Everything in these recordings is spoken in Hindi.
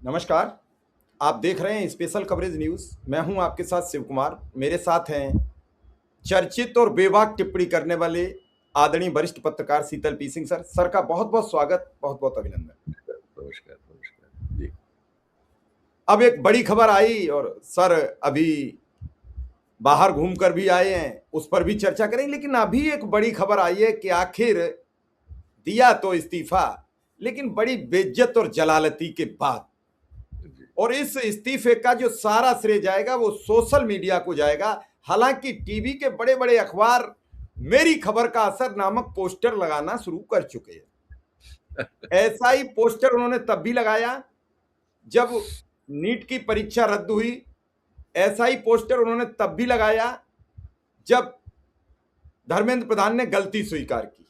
नमस्कार। आप देख रहे हैं स्पेशल कवरेज न्यूज़। मैं हूं आपके साथ शिव कुमार। मेरे साथ हैं चर्चित और बेबाक टिप्पणी करने वाले आदरणीय वरिष्ठ पत्रकार शीतल पी सिंह सर। सर का बहुत-बहुत स्वागत, बहुत-बहुत अभिनंदन। नमस्कार नमस्कार जी। अब एक बड़ी खबर आई और सर अभी बाहर घूमकर भी आए हैं, उस पर भी चर्चा करेंगे। लेकिन अभी एक बड़ी खबर आई है कि आखिर दिया तो इस्तीफा, लेकिन बड़ी बेइज्जत और जलालती के बाद। और इस इस्तीफे का जो सारा श्रेय जाएगा वो सोशल मीडिया को जाएगा। हालांकि टीवी के बड़े बड़े अखबार मेरी खबर का असर नामक पोस्टर लगाना शुरू कर चुके हैं। ऐसा ही पोस्टर उन्होंने तब भी लगाया जब नीट की परीक्षा रद्द हुई। ऐसा ही पोस्टर उन्होंने तब भी लगाया जब धर्मेंद्र प्रधान ने गलती स्वीकार की।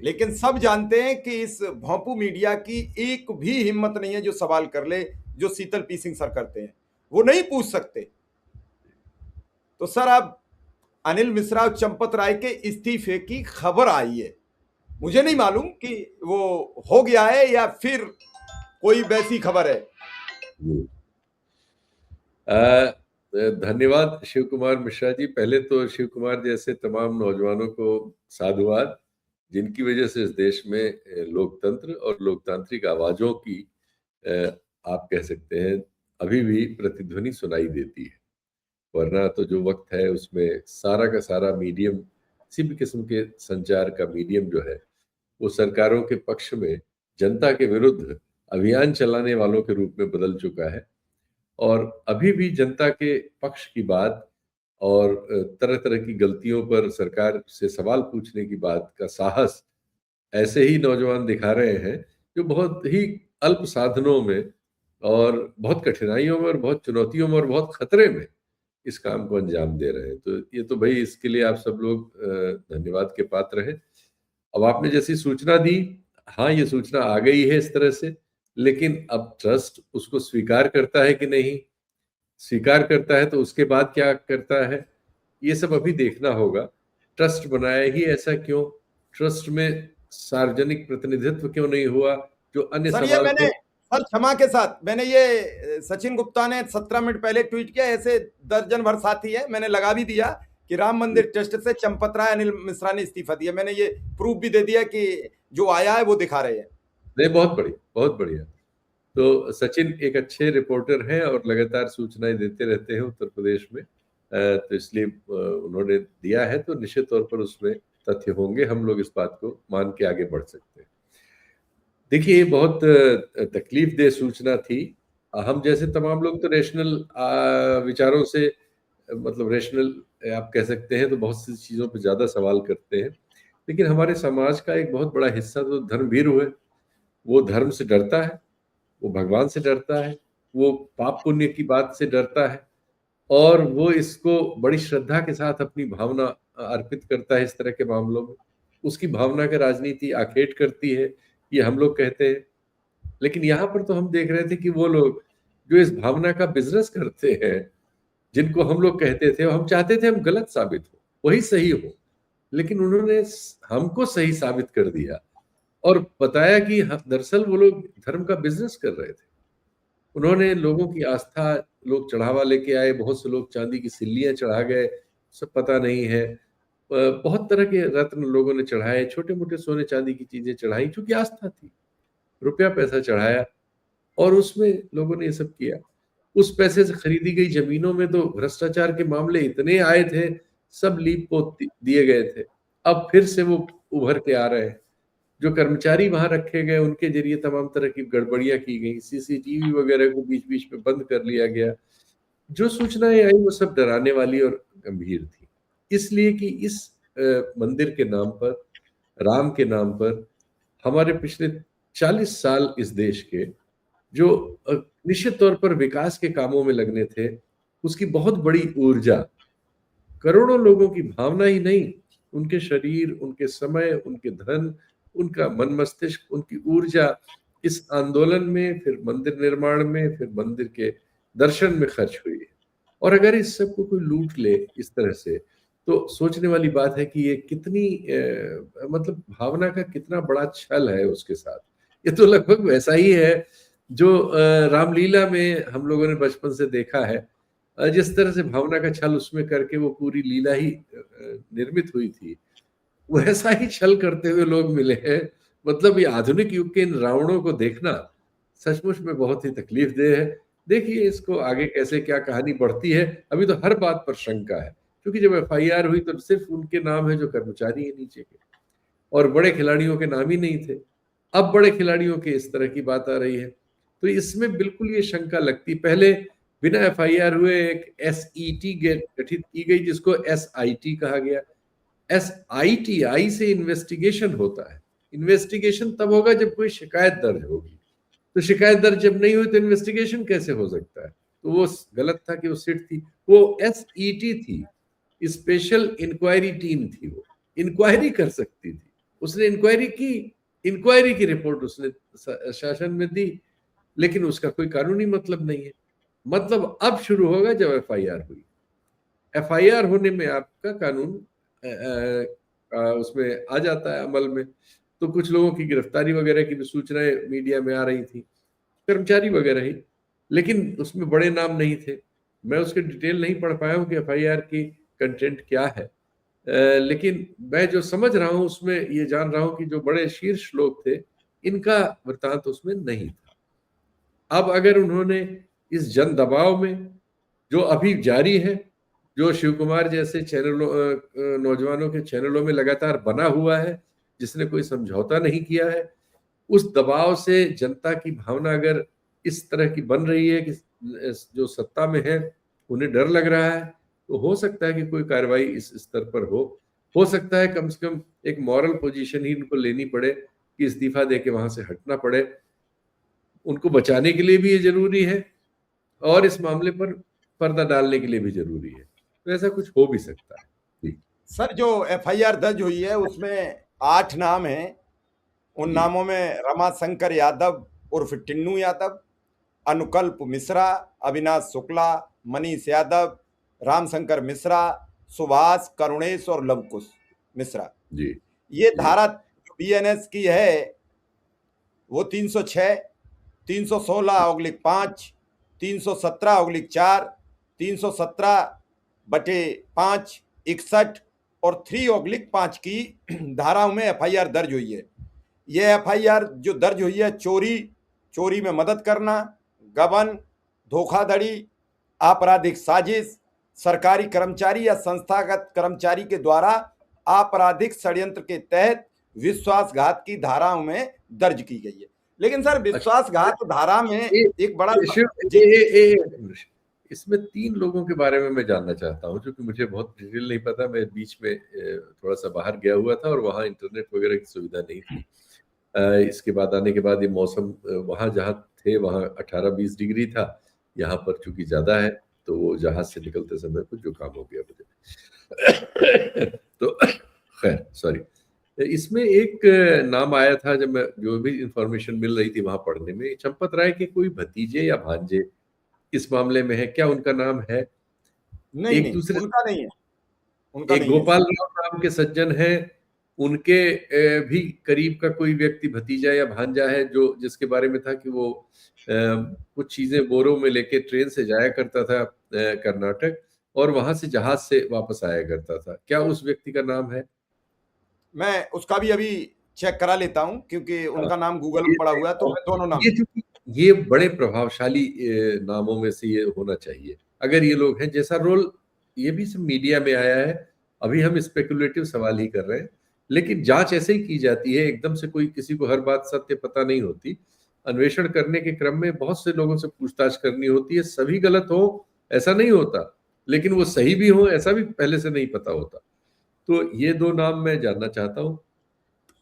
लेकिन सब जानते हैं कि इस भोंपू मीडिया की एक भी हिम्मत नहीं है जो सवाल कर ले जो शीतल पी सिंह सर करते हैं। वो नहीं पूछ सकते। तो सर अब अनिल मिश्रा और चंपत राय के इस्तीफे की खबर आई है। मुझे नहीं मालूम कि वो हो गया है या फिर कोई वैसी खबर है। धन्यवाद शिव कुमार मिश्रा जी। पहले तो शिव कुमार जैसे तमाम नौजवानों को साधुवाद, जिनकी वजह से इस देश में लोकतंत्र और लोकतांत्रिक आवाजों की आप कह सकते हैं अभी भी प्रतिध्वनि सुनाई देती है। वरना तो जो वक्त है उसमें सारा का सारा मीडियम, किसी भी किस्म के संचार का मीडियम जो है वो सरकारों के पक्ष में जनता के विरुद्ध अभियान चलाने वालों के रूप में बदल चुका है। और अभी भी जनता के पक्ष की बात और तरह तरह की गलतियों पर सरकार से सवाल पूछने की बात का साहस ऐसे ही नौजवान दिखा रहे हैं जो बहुत ही अल्प साधनों में और बहुत कठिनाइयों में और बहुत चुनौतियों में और बहुत खतरे में इस काम को अंजाम दे रहे हैं। तो ये तो भाई इसके लिए आप सब लोग धन्यवाद के पात्र हैं। अब आपने जैसी सूचना दी, हाँ ये सूचना आ गई है इस तरह से, लेकिन अब ट्रस्ट उसको स्वीकार करता है कि नहीं, स्वीकार करता है तो उसके बाद क्या करता है, ये सब अभी देखना होगा। ट्रस्ट बनाया ही ऐसा क्यों, ट्रस्ट में सार्वजनिक प्रतिनिधित्व क्यों नहीं हुआ, जो अन्य सर ये सवाल मैंने थे। सर क्षमा के साथ मैंने ये सचिन गुप्ता ने 17 मिनट पहले ट्वीट किया। ऐसे दर्जन भर साथी है, मैंने लगा भी दिया कि राम मंदिर ट्रस्ट से चंपत राय अनिल मिश्रा ने इस्तीफा दिया। मैंने ये प्रूफ भी दे दिया कि जो आया है वो दिखा रहे हैं। नहीं, बहुत बढ़िया बहुत बढ़िया। तो सचिन एक अच्छे रिपोर्टर हैं और लगातार सूचनाएं देते रहते हैं उत्तर प्रदेश में, तो इसलिए उन्होंने दिया है तो निश्चित तौर पर उसमें तथ्य होंगे। हम लोग इस बात को मान के आगे बढ़ सकते हैं। देखिए ये बहुत तकलीफ देह सूचना थी। हम जैसे तमाम लोग तो रेशनल विचारों से, मतलब रेशनल आप कह सकते हैं, तो बहुत सी चीज़ों पे ज़्यादा सवाल करते हैं। लेकिन हमारे समाज का एक बहुत बड़ा हिस्सा तो धर्मभीरु है। वो धर्म से डरता है, वो भगवान से डरता है, वो पाप पुण्य की बात से डरता है और वो इसको बड़ी श्रद्धा के साथ अपनी भावना अर्पित करता है। इस तरह के मामलों में उसकी भावना का राजनीति आखेट करती है, ये हम लोग कहते हैं। लेकिन यहाँ पर तो हम देख रहे थे कि वो लोग जो इस भावना का बिजनेस करते हैं, जिनको हम लोग कहते थे, हम चाहते थे हम गलत साबित हो, वही सही हो, लेकिन उन्होंने हमको सही साबित कर दिया और बताया कि दरअसल वो लोग धर्म का बिजनेस कर रहे थे। उन्होंने लोगों की आस्था, लोग चढ़ावा लेके आए, बहुत से लोग चांदी की सिल्लियां चढ़ा गए, सब पता नहीं है। बहुत तरह के रत्न लोगों ने चढ़ाए, छोटे मोटे सोने चांदी की चीजें चढ़ाई, क्योंकि आस्था थी। रुपया पैसा चढ़ाया और उसमें लोगों ने ये सब किया। उस पैसे से खरीदी गई जमीनों में तो भ्रष्टाचार के मामले इतने आए थे, सब लीप पोत दिए गए थे। अब फिर से वो उभर के आ रहे हैं। जो कर्मचारी वहां रखे गए उनके जरिए तमाम तरह की गड़बड़ियां की गई, सीसीटीवी वगैरह को बीच बीच में बंद कर लिया गया। जो सूचनाएं आई वो सब डराने वाली और गंभीर थी, इसलिए कि इस मंदिर के नाम पर, राम के नाम पर, हमारे पिछले 40 साल इस देश के जो निश्चित तौर पर विकास के कामों में लगने थे, उसकी बहुत बड़ी ऊर्जा, करोड़ों लोगों की भावना ही नहीं, उनके शरीर, उनके समय, उनके धन, उनका मन मस्तिष्क, उनकी ऊर्जा इस आंदोलन में, फिर मंदिर निर्माण में, फिर मंदिर के दर्शन में खर्च हुई है। और अगर इस सब को कोई लूट ले इस तरह से, तो सोचने वाली बात है कि ये कितनी मतलब भावना का कितना बड़ा छल है उसके साथ। ये तो लगभग वैसा ही है जो रामलीला में हम लोगों ने बचपन से देखा है, जिस तरह से भावना का छल उसमें करके वो पूरी लीला ही निर्मित हुई थी, वैसा ही छल करते हुए लोग मिले हैं। मतलब ये आधुनिक युग के इन रावणों को देखना सचमुच में बहुत ही तकलीफ दे है। देखिए इसको आगे कैसे क्या कहानी बढ़ती है। अभी तो हर बात पर शंका है, क्योंकि जब एफआईआर हुई तो सिर्फ उनके नाम है जो कर्मचारी है नीचे के, और बड़े खिलाड़ियों के नाम ही नहीं थे। अब बड़े खिलाड़ियों के इस तरह की बात आ रही है, तो इसमें बिल्कुल ये शंका लगती। पहले बिना एफआईआर हुए एक एसईटी गठित की गई, जिसको एसआईटी कहा गया। एसआईटी, आई से इन्वेस्टिगेशन होता है। इन्वेस्टिगेशन तब होगा जब कोई शिकायत दर्ज होगी, तो शिकायत दर्ज जब नहीं हुई तो इन्वेस्टिगेशन कैसे हो सकता है? तो वो गलत था कि वो सिट थी, वो एसईटी थी, स्पेशल इंक्वायरी टीम थी। वो इंक्वायरी कर सकती थी, उसने इंक्वायरी की, इंक्वायरी की रिपोर्ट उसने शासन में दी, लेकिन उसका कोई कानूनी मतलब नहीं है। मतलब अब शुरू होगा जब एफआईआर हुई। एफआईआर होने में आपका कानून उसमें आ जाता है अमल में। तो कुछ लोगों की गिरफ्तारी वगैरह की भी सूचनाएं मीडिया में आ रही थी, कर्मचारी वगैरह ही, लेकिन उसमें बड़े नाम नहीं थे। मैं उसके डिटेल नहीं पढ़ पाया हूँ कि एफआईआर की कंटेंट क्या है, लेकिन मैं जो समझ रहा हूँ उसमें ये जान रहा हूँ कि जो बड़े शीर्ष लोग थे, इनका वृत्तांत उसमें नहीं था। अब अगर उन्होंने इस जन दबाव में जो अभी जारी है, जो शिव कुमार जैसे चैनलों नौजवानों के चैनलों में लगातार बना हुआ है, जिसने कोई समझौता नहीं किया है, उस दबाव से जनता की भावना अगर इस तरह की बन रही है कि जो सत्ता में है उन्हें डर लग रहा है, तो हो सकता है कि कोई कार्रवाई इस स्तर पर हो सकता है कम से कम एक मॉरल पोजीशन ही इनको लेनी पड़े कि इस्तीफा दे के वहां से हटना पड़े। उनको बचाने के लिए भी ये जरूरी है, और इस मामले पर पर्दा डालने के लिए भी जरूरी है। तो ऐसा कुछ हो भी सकता है। जी। सर जो एफआईआर दर्ज हुई है उसमें 8 नाम हैं। उन जी। नामों में रमाशंकर यादव उर्फ टिन्नू यादव, अनुकल्प मिश्रा, अविनाश शुक्ला, मनीष यादव, रामशंकर मिश्रा, सुभाष, करुणेश और लवकुश मिश्रा। जी। ये जी। धारा जो बीएनएस की है वो 306, 316/5, 317/4, 317/5, 61 और 3/5 की धाराओं में एफआईआर दर्ज हुई है। ये एफआईआर जो दर्ज हुई है चोरी में मदद करना, गबन, धोखाधड़ी, आपराधिक साजिश, सरकारी कर्मचारी या संस्थागत कर्मचारी के द्वारा आपराधिक षड्यंत्र के तहत विश्वासघात की धाराओं में दर्ज की गई है। लेकिन सर अच्छा, विश्वासघात धारा में एक बड़ा जी इसमें 3 लोगों के बारे में मैं जानना चाहता हूँ, क्योंकि मुझे बहुत डिटेल नहीं पता। मैं बीच में थोड़ा सा बाहर गया हुआ था और वहाँ इंटरनेट वगैरह की सुविधा नहीं थी। इसके बाद आने के बाद ये मौसम वहाँ जहाँ थे वहाँ 18-20 डिग्री था, यहाँ पर चूंकि ज्यादा है, तो वो जहाज से निकलते समय कुछ जुकाम हो गया मुझे। तो खैर सॉरी। इसमें एक नाम आया था, जब मैं जो भी इंफॉर्मेशन मिल रही थी वहां पढ़ने में, चंपत राय के कोई भतीजे या भांजे इस मामले में है क्या? उनका नाम है? नहीं एक नहीं दूसरे, उनका नहीं है, उनका एक नहीं है गोपाल इसमें। राव नाम के सज्जन है, उनके भी करीब का कोई व्यक्ति भतीजा या भांजा है, जो जिसके बारे में था कि वो कुछ चीजें बोरों में लेके ट्रेन से जाया करता था कर्नाटक, और वहां से जहाज से वापस आया करता था। क्या उस व्यक्ति का नाम है? मैं उसका भी अभी चेक करा लेता हूं क्योंकि हाँ, उनका नाम गूगल ये में पड़ा हुआ है, तो मैं दोनों नाम ये चूंकि ये बड़े प्रभावशाली नामों में से ये होना चाहिए। अगर ये लोग हैं, जैसा रोल ये भी सब मीडिया में आया है, अभी हम स्पेकुलेटिव सवाल ही कर रहे हैं, लेकिन जांच ऐसे ही की जाती है। एकदम से कोई किसी को हर बात सत्य पता नहीं होती। अन्वेषण करने के क्रम में बहुत से लोगों से पूछताछ करनी होती है। सभी गलत हो ऐसा नहीं होता, लेकिन वो सही भी हो ऐसा भी पहले से नहीं पता होता। तो ये 2 नाम मैं जानना चाहता हूँ।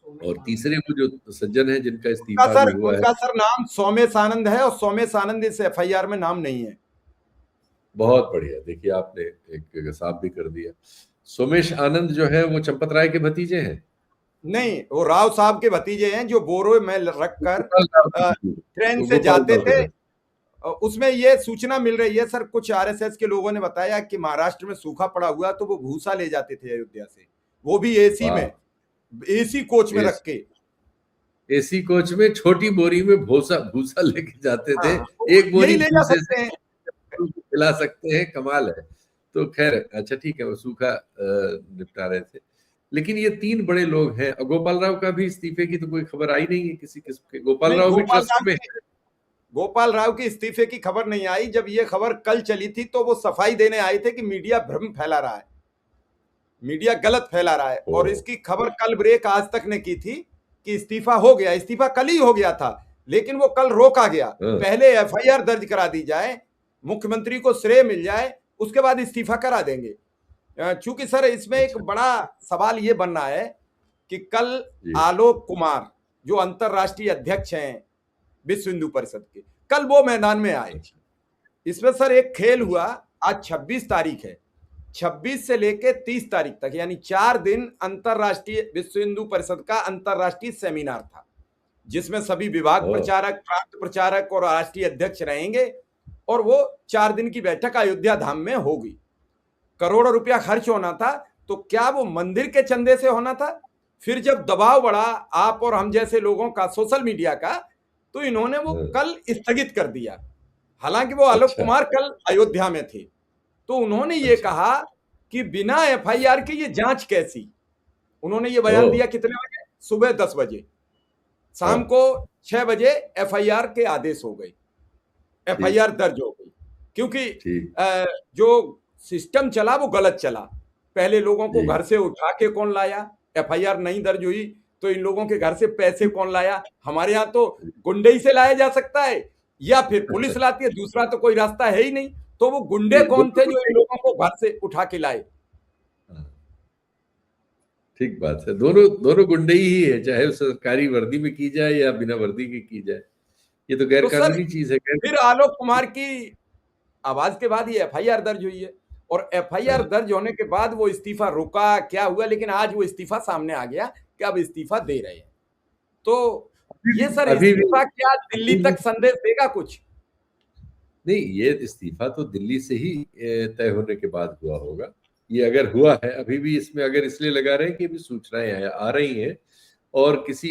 और तीसरे वो जो सज्जन है जिनका इस्तीफा भी हुआ है। उनका सर नाम सोमेश आनंद है और सोमेश आनंद इस एफआईआर में नाम नहीं है। बहुत बढ़िया, देखिए आपने एक साफ भी कर दिया। सोमेश आनंद जो है वो चंपत राय के भतीजे हैं। नहीं, वो राव साहब के भतीजे हैं जो बोरो में रखकर गोपाल राव के ट्रेन वो से गोपाल जाते राव के थे। भतीजे। उसमें ये सूचना मिल रही है सर, कुछ आरएसएस के लोगों ने बताया कि महाराष्ट्र में सूखा पड़ा हुआ तो वो भूसा ले जाते थे अयोध्या से, वो भी एसी वाह। में, एसी कोच में ये रख के। एसी कोच में छोटी बोरी में भूसा भूसा लेके जाते थे, हाँ, तो एक बोरी यही ले जा भूसे सकते हैं। से खिला सकते हैं, कमाल है। तो खैर अच्छा ठीक है, वो सूखा निपटा रहे थे। लेकिन ये 3 बड़े लोग हैं। गोपाल राव का भी इस्तीफे की तो कोई खबर आई नहीं है किसी किस्म के। गोपाल नहीं, राव भी ट्रस्ट में गोपाल राव के इस्तीफे की खबर नहीं आई। जब ये खबर कल चली थी तो वो सफाई देने आए थे कि मीडिया भ्रम फैला रहा है, मीडिया गलत फैला रहा है। ओ और इसकी खबर कल ब्रेक आज तक ने की थी कि इस्तीफा हो गया। इस्तीफा कल ही हो गया था, लेकिन वो कल रोका गया। हाँ, पहले एफआईआर दर्ज करा दी जाए, मुख्यमंत्री को श्रेय मिल जाए, उसके बाद इस्तीफा करा देंगे। चूंकि सर इसमें एक अच्छा बड़ा सवाल ये बनना है कि कल जी आलोक कुमार जो अंतरराष्ट्रीय अध्यक्ष हैं विश्व हिंदू परिषद के, कल वो मैदान में आए। अच्छा इसमें सर एक खेल हुआ। अच्छा आज 26 तारीख है, 26 से लेके 30 तारीख तक यानी 4 दिन अंतरराष्ट्रीय विश्व हिंदू परिषद का अंतरराष्ट्रीय सेमिनार था, जिसमें सभी विभाग ओ प्रचारक, प्रांत प्रचारक और राष्ट्रीय अध्यक्ष रहेंगे। और वो 4 दिन की बैठक अयोध्या धाम में होगी। करोड़ों रुपया खर्च होना था। तो क्या वो मंदिर के चंदे से होना था? फिर जब दबाव बढ़ा आप और हम जैसे लोगों का, सोशल मीडिया का, तो इन्होंने वो हाँ, कल स्थगित कर दिया। हालांकि वो आलोक अच्छा कुमार कल अयोध्या में थे। तो उन्होंने ये अच्छा कहा कि बिना एफआईआर के ये जांच कैसी। उन्होंने ये ओ बयान दिया कितने बजे? सुबह 10 बजे। हाँ शाम को 6 बजे एफआईआर के आदेश हो गए, ठीक एफआईआर दर्ज हो गई। क्योंकि ठीक जो सिस्टम चला वो गलत चला। पहले लोगों को जी घर से उठा के कौन लाया? एफआईआर नहीं दर्ज हुई तो इन लोगों के घर से पैसे कौन लाया? हमारे यहाँ तो गुंडे से लाया जा सकता है या फिर पुलिस लाती है, दूसरा तो कोई रास्ता है ही नहीं। तो वो गुंडे जी कौन दोनों थे को जो इन ठीक लोगों को घर से उठा के लाए? हाँ, ठीक बात है। दोनों दोनों गुंडे ही है, चाहे वो सरकारी वर्दी में की जाए या बिना वर्दी के की जाए। ये तो गैर तो सर कानूनी चीज है, गैर फिर आलोक कुमार की आवाज के बाद ये एफआईआर दर्ज हुई है। और एफआईआर हाँ, दर्ज होने के बाद वो इस्तीफा रुका, क्या हुआ, लेकिन आज वो इस्तीफा सामने आ गया कि अब इस्तीफा दे रहे हैं। तो अभी ये भी सर अभी भी इस्तीफा क्या दिल्ली अभी भी तक संदेश देगा कुछ? नहीं, ये इस्तीफा तो दिल्ली से ही तय होने के बाद हुआ होगा। ये अगर हुआ है, अभी भी इसमें अगर इसलिए लगा रहे हैं कि अभी सूचनाएं आ रही हैं और किसी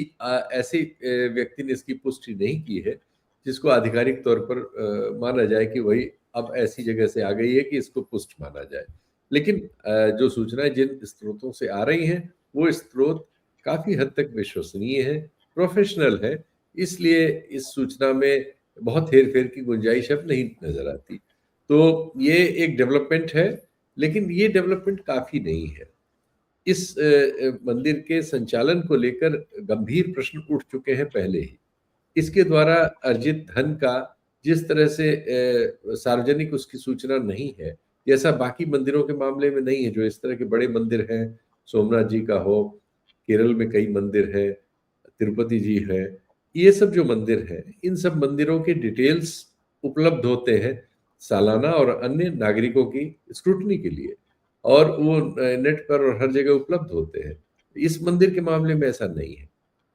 ऐसे व्यक्ति ने इसकी पुष्टि नहीं की है जिसको आधिकारिक तौर पर माना जाए कि वही अब ऐसी जगह से आ गई है कि इसको पुष्ट माना जाए। लेकिन जो सूचनाएं जिन स्रोतों से आ रही हैं वो स्रोत काफी हद तक विश्वसनीय है, प्रोफेशनल है, इसलिए इस सूचना में बहुत हेर फेर की गुंजाइश अब नहीं नजर आती। तो ये एक डेवलपमेंट है, लेकिन ये डेवलपमेंट काफी नहीं है। इस मंदिर के संचालन को लेकर गंभीर प्रश्न उठ चुके हैं पहले ही। इसके द्वारा अर्जित धन का जिस तरह से सार्वजनिक उसकी सूचना नहीं है, जैसा बाकी मंदिरों के मामले में नहीं है। जो इस तरह के बड़े मंदिर हैं, सोमनाथ जी का हो, केरल में कई मंदिर हैं, तिरुपति जी है, ये सब जो मंदिर हैं, इन सब मंदिरों के डिटेल्स उपलब्ध होते हैं सालाना और अन्य नागरिकों की स्क्रूटनी के लिए, और वो नेट पर और हर जगह उपलब्ध होते हैं। इस मंदिर के मामले में ऐसा नहीं है।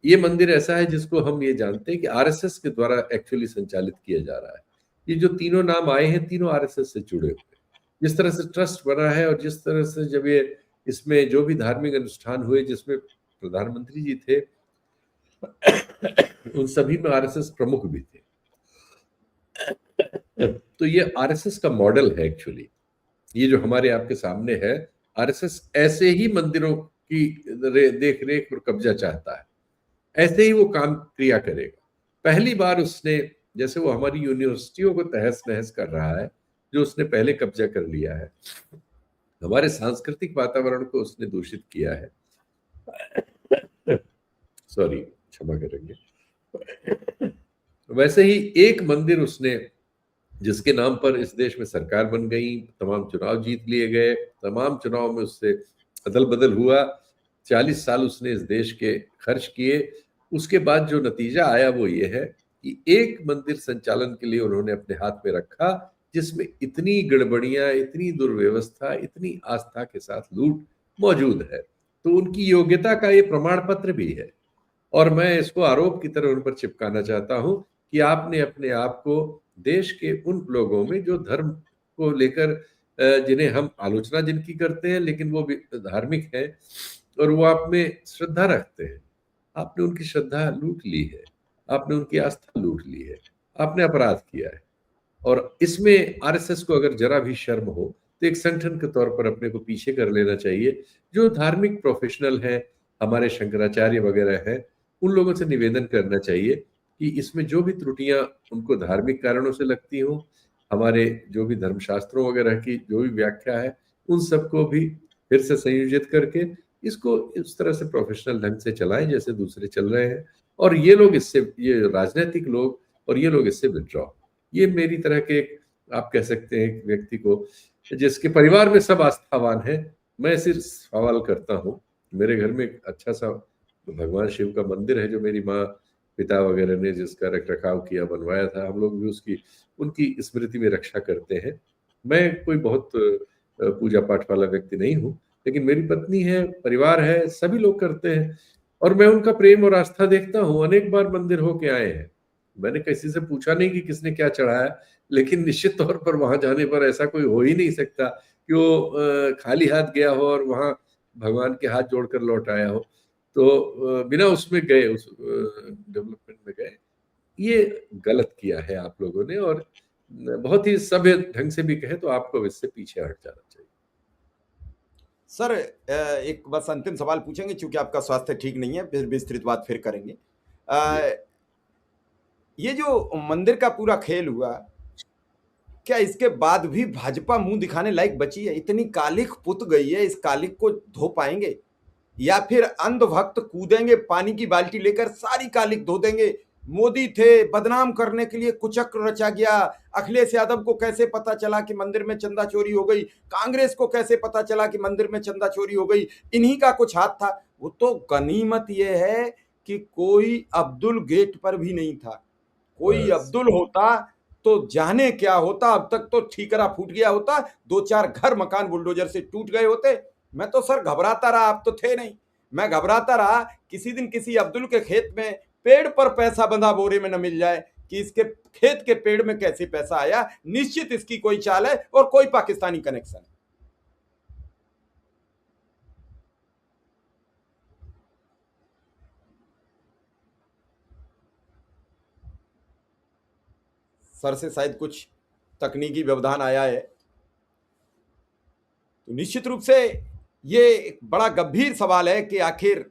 ये मंदिर ऐसा है जिसको हम ये जानते हैं कि आरएसएस के द्वारा एक्चुअली संचालित किया जा रहा है। ये जो तीनों नाम आए हैं, तीनों आरएसएस से जुड़े हुए हैं। जिस तरह से ट्रस्ट बना है और जिस तरह से जब ये इसमें जो भी धार्मिक अनुष्ठान हुए जिसमें प्रधानमंत्री जी थे, उन सभी में आरएसएस प्रमुख भी थे। तो ये आरएसएस का मॉडल है एक्चुअली। ये जो हमारे आपके सामने है, आरएसएस ऐसे ही मंदिरों की देख रेख और कब्जा चाहता है, ऐसे ही वो काम क्रिया करेगा। पहली बार उसने, जैसे वो हमारी यूनिवर्सिटियों को तहस नहस कर रहा है, जो उसने पहले कब्जा कर लिया है, हमारे सांस्कृतिक वातावरण को उसने दूषित किया है। सॉरी, क्षमा करेंगे। वैसे ही एक मंदिर उसने, जिसके नाम पर इस देश में सरकार बन गई, तमाम चुनाव जीत लिए गए, तमाम चुनाव में उससे अदल बदल हुआ, 40 साल उसने इस देश के खर्च किए, उसके बाद जो नतीजा आया वो ये है कि एक मंदिर संचालन के लिए उन्होंने अपने हाथ में रखा जिसमें इतनी गड़बड़ियां, इतनी दुर्व्यवस्था, इतनी आस्था के साथ लूट मौजूद है। तो उनकी योग्यता का ये प्रमाण पत्र भी है। और मैं इसको आरोप की तरह उन पर चिपकाना चाहता हूं कि आपने अपने आप को देश के उन लोगों में जो धर्म को लेकर जिन्हें हम आलोचना जिनकी करते हैं, लेकिन वो भी धार्मिक हैं और वो आप में श्रद्धा रखते हैं, आपने उनकी श्रद्धा लूट ली है, आपने उनकी आस्था लूट ली है, आपने अपराध किया है। और इसमें आरएसएस को अगर जरा भी शर्म हो तो एक संगठन के तौर पर अपने को पीछे कर लेना चाहिए। जो धार्मिक प्रोफेशनल हैं, हमारे शंकराचार्य वगैरह हैं, उन लोगों से निवेदन करना चाहिए कि इसमें जो भी त्रुटियां उनको धार्मिक कारणों से लगती हों, हमारे जो भी धर्मशास्त्रों वगैरह की जो भी व्याख्या है, उन सबको भी फिर से संयोजित करके इसको इस तरह से प्रोफेशनल ढंग से चलाएं जैसे दूसरे चल रहे हैं। और ये लोग इससे, ये राजनीतिक लोग और ये लोग इससे विड्रॉ। ये मेरी तरह के एक, आप कह सकते हैं एक व्यक्ति को जिसके परिवार में सब आस्थावान है, मैं सिर्फ सवाल करता हूँ। मेरे घर में एक अच्छा सा भगवान शिव का मंदिर है जो मेरी माँ पिता वगैरह ने जिसका रख रखाव किया, बनवाया था। हम लोग भी उसकी उनकी स्मृति में रक्षा करते हैं। मैं कोई बहुत पूजा पाठ वाला व्यक्ति नहीं हूँ, लेकिन मेरी पत्नी है, परिवार है, सभी लोग करते हैं और मैं उनका प्रेम और आस्था देखता हूँ। अनेक बार मंदिर होके आए हैं, मैंने किसी से पूछा नहीं कि किसने क्या चढ़ाया, लेकिन निश्चित तौर पर वहां जाने पर ऐसा कोई हो ही नहीं सकता कि वो खाली हाथ गया हो और वहां भगवान के हाथ जोड़कर लौट आया हो। तो बिना उसमें गए, उस डेवलपमेंट में गए, ये गलत किया है आप लोगों ने। और बहुत ही सभ्य ढंग से भी कहे तो आपको इससे पीछे हट जाना चाहिए। सर एक बस अंतिम सवाल पूछेंगे, क्योंकि आपका स्वास्थ्य ठीक नहीं है, फिर विस्तृत बात फिर करेंगे। ये जो मंदिर का पूरा खेल हुआ, क्या इसके बाद भी भाजपा मुंह दिखाने लायक बची है? इतनी कालिख पुत गई है, इस कालिख को धो पाएंगे या फिर अंधभक्त कूदेंगे पानी की बाल्टी लेकर सारी कालिख धो देंगे? मोदी थे, बदनाम करने के लिए कुचक्र रचा गया। अखिलेश यादव को कैसे पता चला कि मंदिर में चंदा चोरी हो गई? कांग्रेस को कैसे पता चला कि मंदिर में चंदा चोरी हो गई? इन्हीं का कुछ हाथ था। वो तो गनीमत यह है कि कोई अब्दुल गेट पर भी नहीं था। कोई अब्दुल होता तो जाने क्या होता। अब तक तो ठीकरा फूट गया होता, 2-4 घर मकान बुलडोजर से टूट गए होते। मैं तो सर घबराता रहा, आप तो थे नहीं। मैं घबराता रहा किसी दिन किसी अब्दुल के खेत में पेड़ पर पैसा बंधा बोरे में न मिल जाए कि इसके खेत के पेड़ में कैसे पैसा आया। निश्चित इसकी कोई चाल है और कोई पाकिस्तानी कनेक्शन है। सर से शायद कुछ तकनीकी व्यवधान आया है। तो निश्चित रूप से ये एक बड़ा गंभीर सवाल है कि आखिर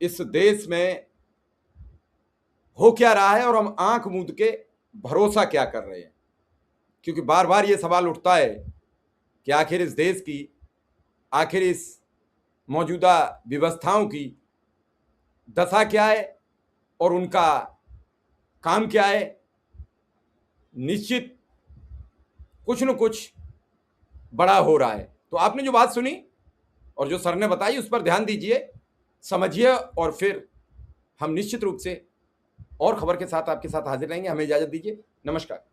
इस देश में हो क्या रहा है और हम आंख मूंद के भरोसा क्या कर रहे हैं। क्योंकि बार बार ये सवाल उठता है कि आखिर इस देश की, आखिर इस मौजूदा व्यवस्थाओं की दशा क्या है और उनका काम क्या है। निश्चित कुछ न कुछ बड़ा हो रहा है। तो आपने जो बात सुनी और जो सर ने बताई उस पर ध्यान दीजिए, समझिए, और फिर हम निश्चित रूप से और खबर के साथ आपके साथ हाजिर रहेंगे। हमें इजाजत दीजिए। नमस्कार।